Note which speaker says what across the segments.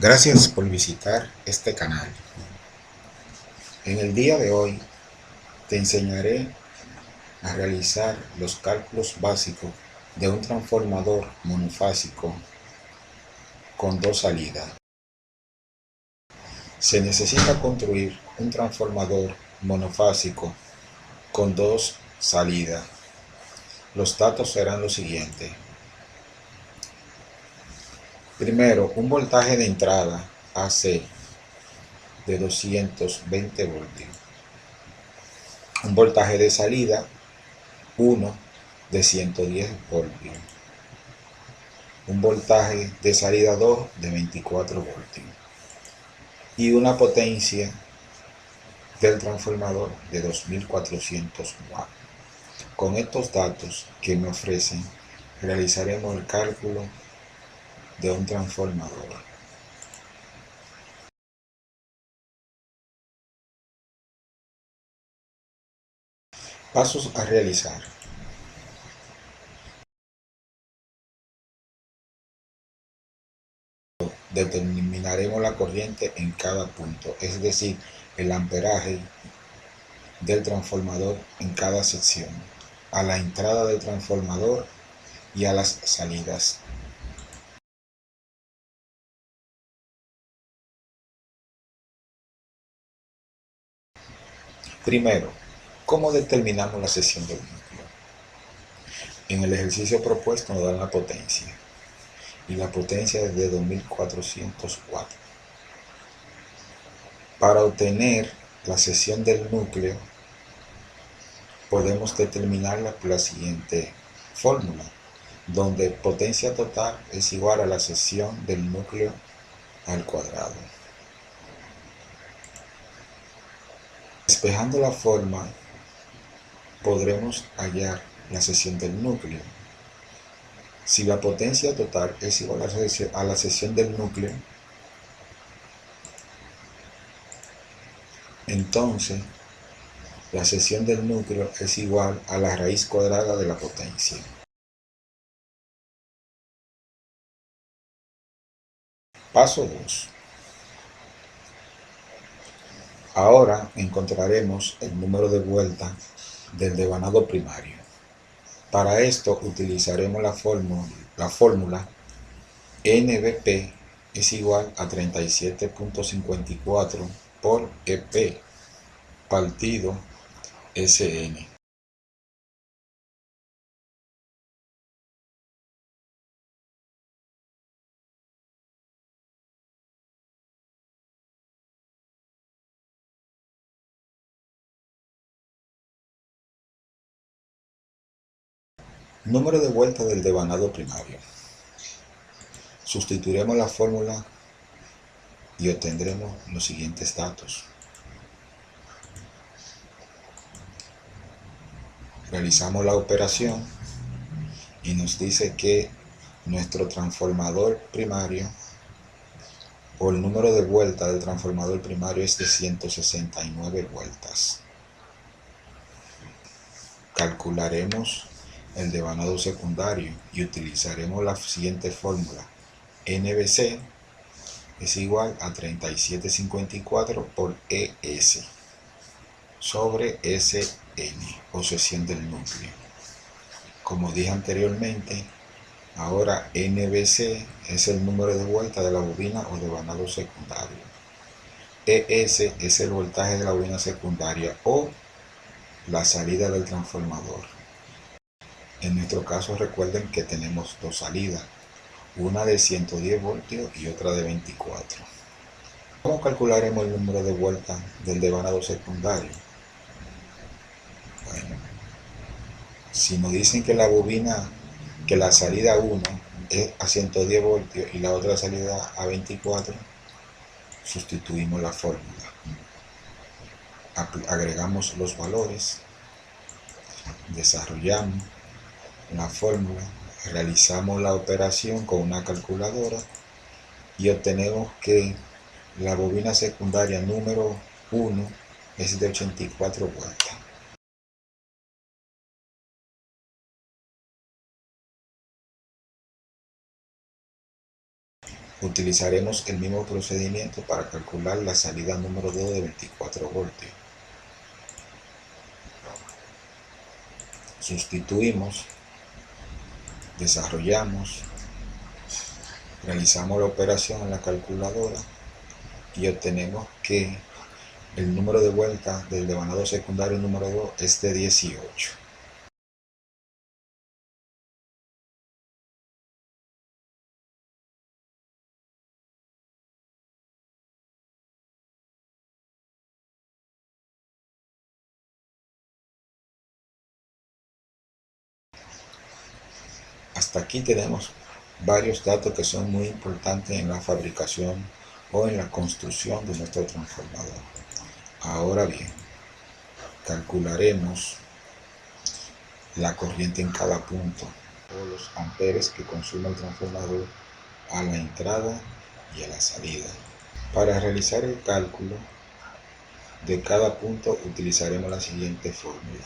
Speaker 1: Gracias por visitar este canal. En el día de hoy te enseñaré a realizar los cálculos básicos de un transformador monofásico con dos salidas. Se necesita construir un transformador monofásico con dos salidas. Los datos serán los siguientes. Primero, un voltaje de entrada AC de 220 voltios. Un voltaje de salida 1 de 110 voltios. Un voltaje de salida 2 de 24 voltios. Y una potencia del transformador de 2400 watts. Con estos datos que me ofrecen, realizaremos el cálculo de un transformador. Pasos a realizar. Determinaremos la corriente en cada punto, es decir, el amperaje del transformador en cada sección, a la entrada del transformador y a las salidas. Primero, ¿cómo determinamos la sección del núcleo? En el ejercicio propuesto nos dan la potencia, y la potencia es de 2400 watts. Para obtener la sección del núcleo, podemos determinarla por la siguiente fórmula, donde potencia total es igual a la sección del núcleo al cuadrado. Despejando la forma, podremos hallar la sección del núcleo. Si la potencia total es igual a la sección del núcleo, entonces la sección del núcleo es igual a la raíz cuadrada de la potencia. Paso 2. Ahora encontraremos el número de vueltas del devanado primario. Para esto utilizaremos la fórmula NBP es igual a 37.54 por EP partido SN. Número de vueltas del devanado primario. Sustituiremos la fórmula y obtendremos los siguientes datos. Realizamos la operación y nos dice que nuestro transformador primario o el número de vueltas del transformador primario es de 169 vueltas. Calcularemos el devanado secundario y utilizaremos la siguiente fórmula. NBC es igual a 3754 por ES sobre SN o sección del núcleo. Como dije anteriormente, ahora NBC es el número de vueltas de la bobina o devanado secundario. ES es el voltaje de la bobina secundaria o la salida del transformador. En nuestro caso recuerden que tenemos dos salidas, una de 110 voltios y otra de 24. ¿Cómo calcularemos el número de vueltas del devanado secundario? Bueno, si nos dicen que la bobina, que la salida 1 es a 110 voltios y la otra salida a 24, sustituimos la fórmula. Agregamos los valores, desarrollamos la fórmula, realizamos la operación con una calculadora y obtenemos que la bobina secundaria número 1 es de 84 vueltas. Utilizaremos el mismo procedimiento para calcular la salida número 2 de 24 voltios. Sustituimos, desarrollamos, realizamos la operación en la calculadora y obtenemos que el número de vueltas del devanado secundario número 2 es de 18. Hasta aquí tenemos varios datos que son muy importantes en la fabricación o en la construcción de nuestro transformador. Ahora bien, calcularemos la corriente en cada punto o los amperes que consume el transformador a la entrada y a la salida. Para realizar el cálculo de cada punto utilizaremos la siguiente fórmula.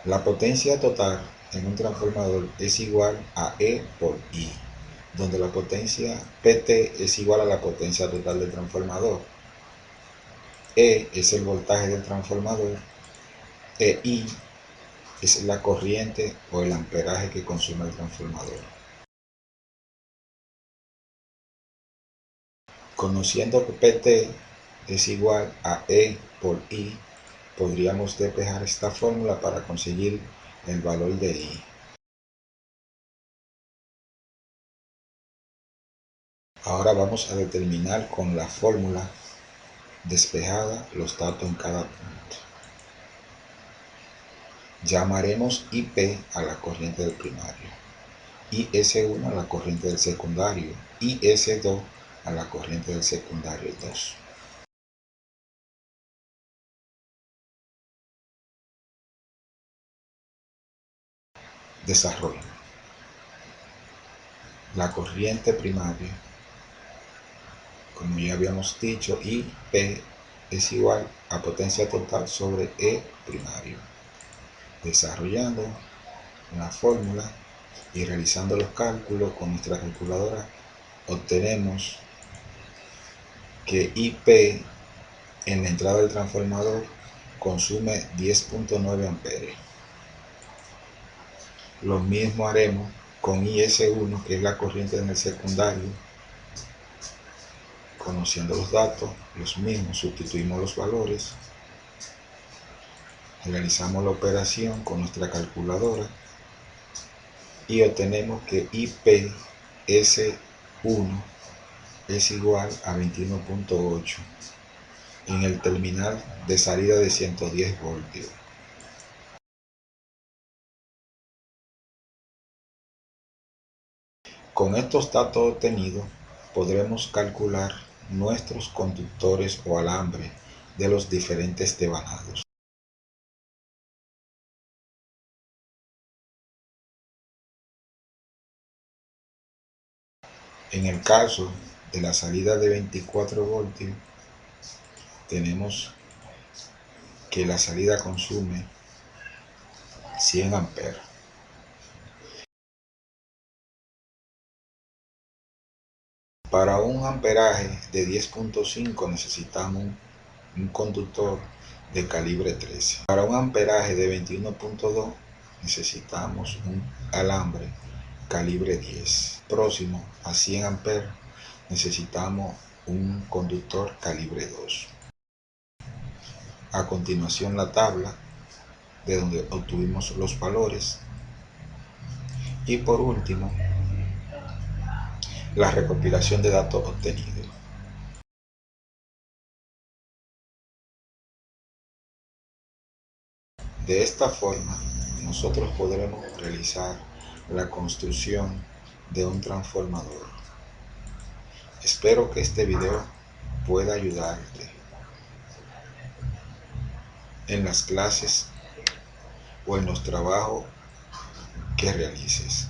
Speaker 1: La potencia total en un transformador es igual a E por I, donde la potencia PT es igual a la potencia total del transformador. E es el voltaje del transformador e I es la corriente o el amperaje que consume el transformador. Conociendo que PT es igual a E por I, podríamos despejar esta fórmula para conseguir el valor de I. Ahora vamos a determinar con la fórmula despejada los datos en cada punto. Llamaremos IP a la corriente del primario, IS1 a la corriente del secundario y IS2 a la corriente del secundario 2. Desarrollo. La corriente primaria, como ya habíamos dicho, IP es igual a potencia total sobre E primario. Desarrollando la fórmula y realizando los cálculos con nuestra calculadora, obtenemos que IP en la entrada del transformador consume 10.9 amperes. Lo mismo haremos con IS1, que es la corriente en el secundario. Conociendo los datos, los mismos, sustituimos los valores, realizamos la operación con nuestra calculadora y obtenemos que IPS1 es igual a 21.8 en el terminal de salida de 110 voltios. Con estos datos obtenidos podremos calcular nuestros conductores o alambre de los diferentes devanados. En el caso de la salida de 24 voltios, tenemos que la salida consume 100 amperes. Para un amperaje de 10.5 necesitamos un conductor de calibre 13. Para un amperaje de 21.2 necesitamos un alambre calibre 10. Próximo a 100 amperes necesitamos un conductor calibre 2. A continuación la tabla de donde obtuvimos los valores y por último la recopilación de datos obtenidos. De esta forma nosotros podremos realizar la construcción de un transformador. Espero que este video pueda ayudarte en las clases o en los trabajos que realices.